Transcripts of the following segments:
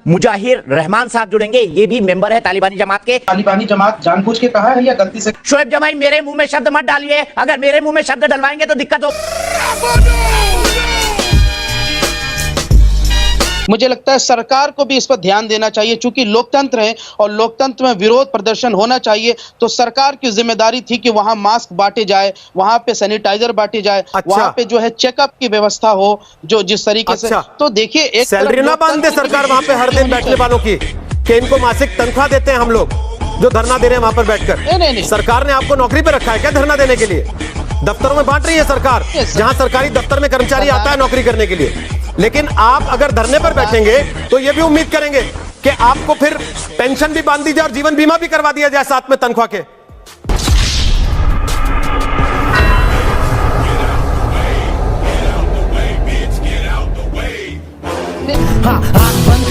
मुजाहिर रहमान साहब जुड़ेंगे, ये भी मेंबर है तालिबानी जमात के। तालिबानी जमात जानबूझ के कहा है या गलती से? शोएब जमाई मेरे मुंह में शब्द मत डालिए, अगर मेरे मुंह में शब्द डलवाएंगे तो दिक्कत हो। मुझे लगता है सरकार को भी इस पर ध्यान देना चाहिए, चूंकि लोकतंत्र है और लोकतंत्र में विरोध प्रदर्शन होना चाहिए। तो सरकार की जिम्मेदारी थी कि वहां मास्क बांटे जाए, वहां पे सैनिटाइजर बांटे जाए, वहां पे जो है चेकअप की व्यवस्था हो, जो जिस तरीके से। तो देखिए, एक सैलरी ना बांध दे सरकार वहां पे हर दिन बैठने वालों की, कि इनको मासिक तनख्वाह देते हैं हम लोग जो धरना दे रहे हैं वहां पर बैठकर। नहीं। सरकार ने आपको नौकरी पे रखा है क्या धरना देने के लिए? दफ्तरों में बांट रही है सरकार, जहां सरकारी दफ्तर में कर्मचारी आता है नौकरी करने के लिए। लेकिन आप अगर धरने पर बैठेंगे तो ये भी उम्मीद करेंगे कि आपको फिर पेंशन भी बांध दी जाए और जीवन बीमा भी करवा दिया जाए साथ में तनख्वाह के।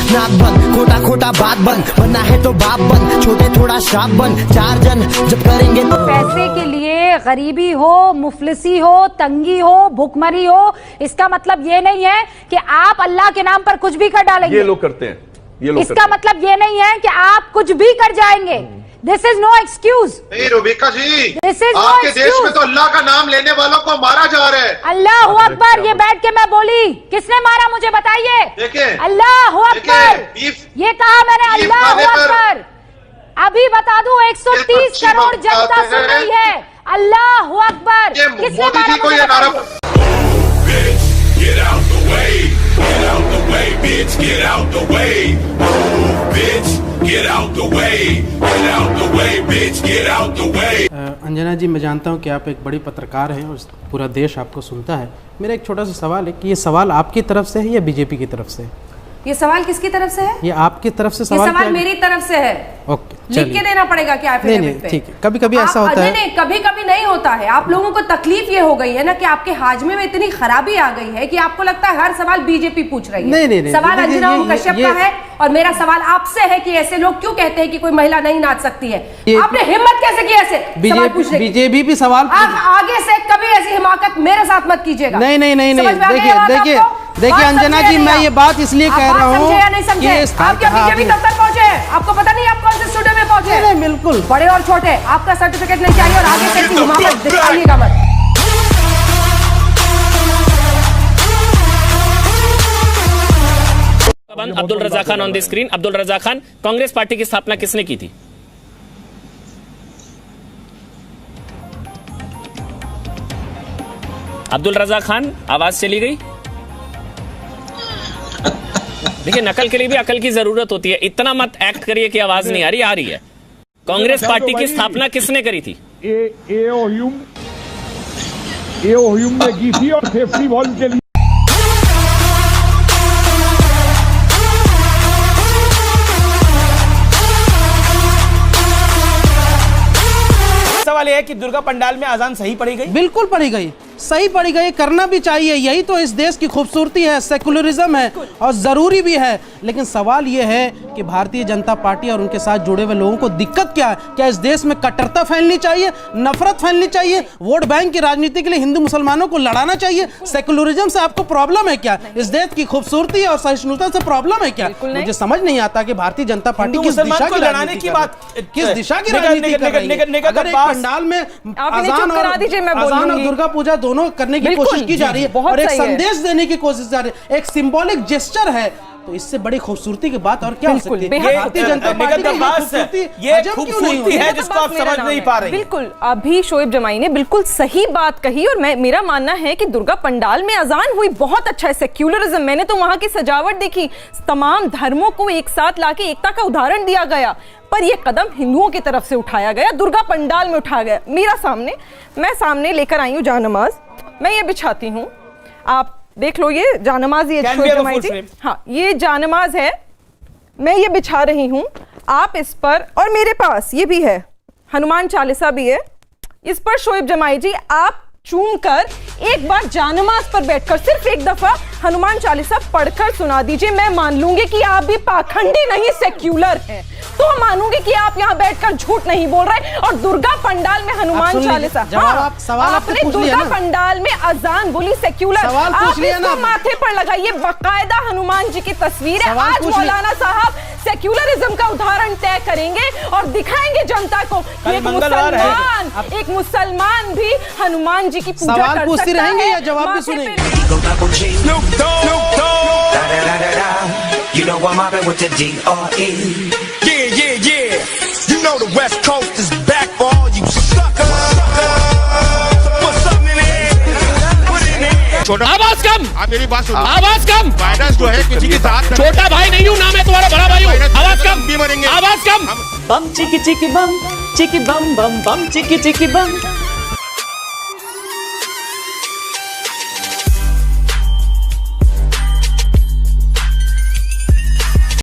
नाक बंद, खोटा खोटा बात बंद, बनना है तो बाप बंद, छोटे थोड़ा श्राप बंद, चार जन जब करेंगे तो। पैसे के लिए गरीबी हो, मुफलिसी हो, तंगी हो, भूखमरी हो, इसका मतलब ये नहीं है कि आप अल्लाह के नाम पर कुछ भी कर डालेंगे। ये लोग करते हैं, ये लोग इसका मतलब ये नहीं है कि आप कुछ भी कर जाएंगे। This is no excuse. नहीं Rubika ji, this is no आपके देश एक्सक्यूज। में तो अल्लाह का नाम लेने वालों को मारा जा रहा है। अल्लाह अकबर, ये बैठ के मैं बोली, किसने मारा मुझे बताइए? देखिए, अल्लाह अकबर, ये कहा मैंने, अल्लाह अकबर। अभी बता दूं, 130 करोड़ जनता सुन रही है। अल्लाह अकबर, किसने मोदी जी को ये नारा। अंजना जी, मैं जानता हूं कि आप एक बड़ी पत्रकार हैं और पूरा देश आपको सुनता है। मेरा एक छोटा सा सवाल है कि ये सवाल आपकी तरफ से है या बीजेपी की तरफ से है? ये सवाल किसकी तरफ से है? ये आपकी तरफ से सवाल? ये सवाल मेरी तरफ से है। ओके, लिख के देना पड़ेगा क्या? नहीं, ठीक है। कभी कभी ऐसा होता है। नहीं, कभी कभी नहीं होता है। आप लोगों को तकलीफ ये हो गई है ना कि आपके हाजमे में इतनी खराबी आ गई है कि आपको लगता है हर सवाल बीजेपी पूछ रही है। नहीं, सवाल अंजना कश्यप का है और मेरा सवाल आपसे है कि ऐसे लोग क्यों कहते हैं कि कोई महिला नहीं नाच सकती है? आपने हिम्मत कैसे की ऐसे सवाल पूछने की? बीजेपी भी सवाल आगे से कभी ऐसी हिमाकत मेरे साथ मत कीजिएगा। नहीं, देखिए अंजना जी, मैं ये बात इसलिए कह रहा हूँ कि आप क्या बीजेपी दफ्तर पहुंचे हैं? आपको पता नहीं आप कौन से स्टूडियो में पहुंचे हैं? नहीं, बिल्कुल। बड़े और छोटे, आपका सर्टिफिकेट नहीं चाहिए और आगे से ऐसी हिमाकत दिखाइएगा मत। Abdul Raza Khan on the screen. Abdul Raza Khan, Congress party की स्थापना किसने की थी? अब्दुल रजा खान, आवाज चली गई। देखिए, नकल के लिए भी अकल की जरूरत होती है। इतना मत एक्ट करिए कि आवाज नहीं आ रही, आ रही है। कांग्रेस पार्टी की स्थापना किसने करी थी? एओह्युम ने की थी और सेफ्टी वॉल के लिए। सवाल यह है कि दुर्गा पंडाल में अजान सही पढ़ी गई? बिल्कुल पढ़ी गई, सही पढ़ी गई, करना भी चाहिए। यही तो इस देश की खूबसूरती है, सेकुलरिज्म है और ज़रूरी भी है। लेकिन सवाल यह है कि भारतीय जनता पार्टी और उनके साथ जुड़े हुए लोगों को दिक्कत क्या है? क्या इस देश में कट्टरता फैलनी चाहिए, नफरत फैलनी चाहिए, वोट बैंक की राजनीति के लिए हिंदू मुसलमानों को लड़ाना चाहिए? सेकुलरिज्म से आपको प्रॉब्लम है क्या? इस देश की खूबसूरती और सहिष्णुता से प्रॉब्लम है क्या? मुझे समझ नहीं आता कि भारतीय जनता पार्टी किस दिशा की राजनीति की बात, किस दिशा की राजनीति कर रही है। अगर एक पंडाल में अजान और दुर्गा पूजा दोनों करने की कोशिश की जा रही है और एक संदेश देने की कोशिश जा रही है, एक सिंबॉलिक जेस्चर है, तो इससे बड़ी खूबसूरती की बात और क्या हो सकती है? भारतीय जनता पार्टी की खूबसूरती है जिसको आप समझ नहीं पा रहे। बिल्कुल, अभी शोएब जमाई ने बिल्कुल सही बात कही और मेरा मानना है कि दुर्गा पंडाल में अजान हुई, बहुत अच्छा है। सेक्युलरिज्म, मैंने तो वहां की सजावट देखी, तमाम धर्मों को एक साथ लाके एकता का उदाहरण दिया गया। पर यह कदम हिंदुओं की तरफ से उठाया गया, दुर्गा पंडाल में उठाया गया। मैं सामने लेकर आई हूँ जानमाज, मैं ये बिछाती हूँ, आप देख लो, ये जानमाज, ये हाँ, ये जानमाज है, मैं ये बिछा रही हूँ, आप इस पर, और मेरे पास ये भी है, हनुमान चालीसा भी है, इस पर शोएब जमाई जी आप चूम कर एक बार जानमाज पर बैठकर सिर्फ एक दफा हनुमान चालीसा पढ़कर सुना दीजिए। मैं मान लूंगी कि आप भी पाखंडी नहीं, सेक्युलर हैं। तो हम मानूंगी कि आप यहाँ बैठकर झूठ नहीं बोल रहे। और दुर्गा पंडाल में हनुमान चालीसा, आपने दुर्गा पंडाल में अजान बोली सेक्युलर, आप इसको माथे पर लगाइए, बाकायदा हनुमान जी की तस्वीर है। आज मौलाना साहब सेक्युलरिज्म का उदाहरण तय करेंगे और दिखाएंगे जनता को कि एक मुसलमान भी हनुमान जी की पूजा कर सकता है। या जवाब भी सुनेंगे? आवाज कम, आप मेरी बात सुनो, आवाज कम। वायरस जो है किसी के साथ छोटा भाई नहीं हूँ ना, मैं तुम्हारा बड़ा भाई हूँ। आवाज कम, भी मरेंगे। आवाज कम। बम चिकी चिकी बम बम बम चिकी चिकी बम